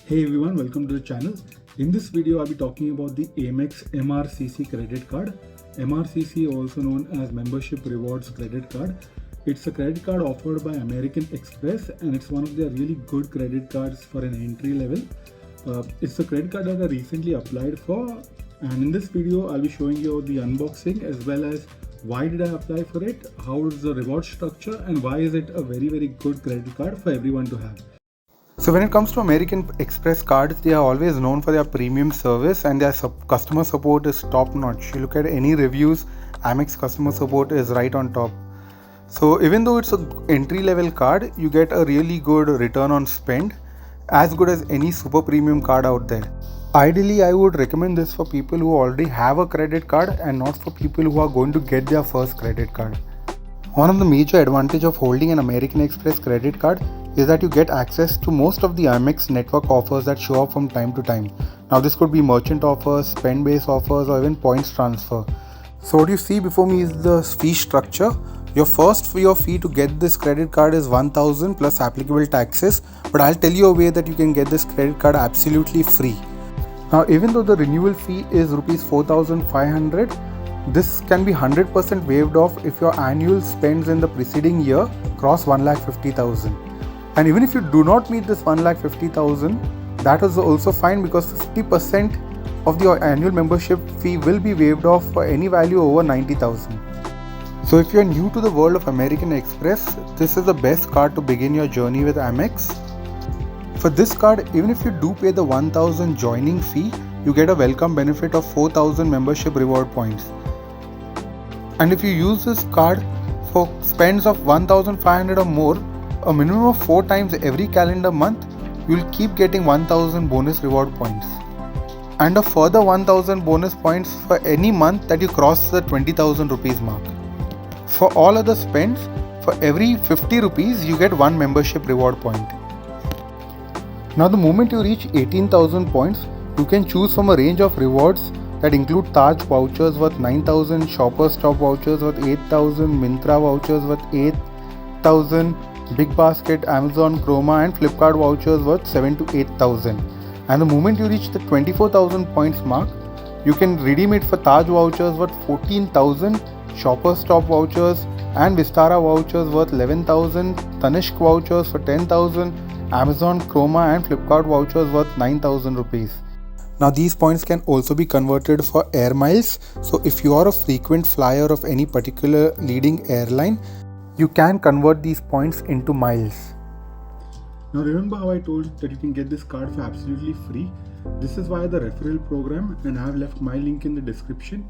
Hey everyone, welcome to the channel. In this video, I'll be talking about the Amex MRCC credit card. MRCC, also known as Membership Rewards Credit Card. It's a credit card offered by American Express and it's one of their really good credit cards for an entry level. It's a credit card that I recently applied for, and in this video, I'll be showing you the unboxing as well as why did I apply for it, how is the reward structure, and why is it a very good credit card for everyone to have. So when it comes to American Express cards, they are always known for their premium service and their customer support is top notch. You look at any reviews, Amex customer support is right on top. So even though it's an entry level card, you get a really good return on spend, as good as any super premium card out there. Ideally, I would recommend this for people who already have a credit card and not for people who are going to get their first credit card. One of the major advantages of holding an American Express credit card is that you get access to most of the Amex network offers that show up from time to time. Now this could be merchant offers, spend-based offers, or even points transfer. So what you see before me is the fee structure. Your first fee to get this credit card is $1,000 plus applicable taxes, but I'll tell you a way that you can get this credit card absolutely free. Now even though the renewal fee is rupees 4,500, this can be 100% waived off if your annual spends in the preceding year cross 1,50,000. And even if you do not meet this 1,50,000, that is also fine because 50% of the annual membership fee will be waived off for any value over 90,000. So if you are new to the world of American Express, this is the best card to begin your journey with Amex. For this card, even if you do pay the 1,000 joining fee, you get a welcome benefit of 4,000 membership reward points. And if you use this card for spends of 1,500 or more, a minimum of 4 times every calendar month, you will keep getting 1,000 bonus reward points. And a further 1,000 bonus points for any month that you cross the 20,000 rupees mark. For all other spends, for every 50 rupees, you get 1 membership reward point. Now the moment you reach 18,000 points, you can choose from a range of rewards that include Taj vouchers worth 9,000, Shoppers Stop vouchers worth 8,000, Myntra vouchers worth 8,000, Big Basket, Amazon, Chroma and Flipkart vouchers worth 7,000 to 8,000. And the moment you reach the 24,000 points mark, you can redeem it for Taj vouchers worth 14,000, Shoppers Stop vouchers and Vistara vouchers worth 11,000, Tanishq vouchers for 10,000, Amazon, Chroma and Flipkart vouchers worth 9,000 rupees. Now these points can also be converted for air miles. So if you are a frequent flyer of any particular leading airline, you can convert these points into miles. Now remember how I told that you can get this card for absolutely free? This is via the referral program and I have left my link in the description.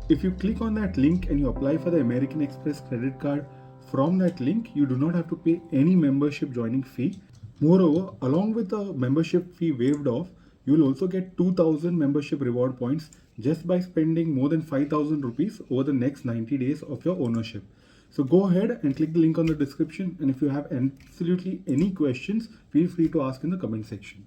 If you click on that link and you apply for the American Express credit card, from that link you do not have to pay any membership joining fee. Moreover, along with the membership fee waived off, you will also get 2,000 membership reward points just by spending more than 5,000 rupees over the next 90 days of your ownership. So go ahead and click the link on the description, and if you have absolutely any questions, feel free to ask in the comment section.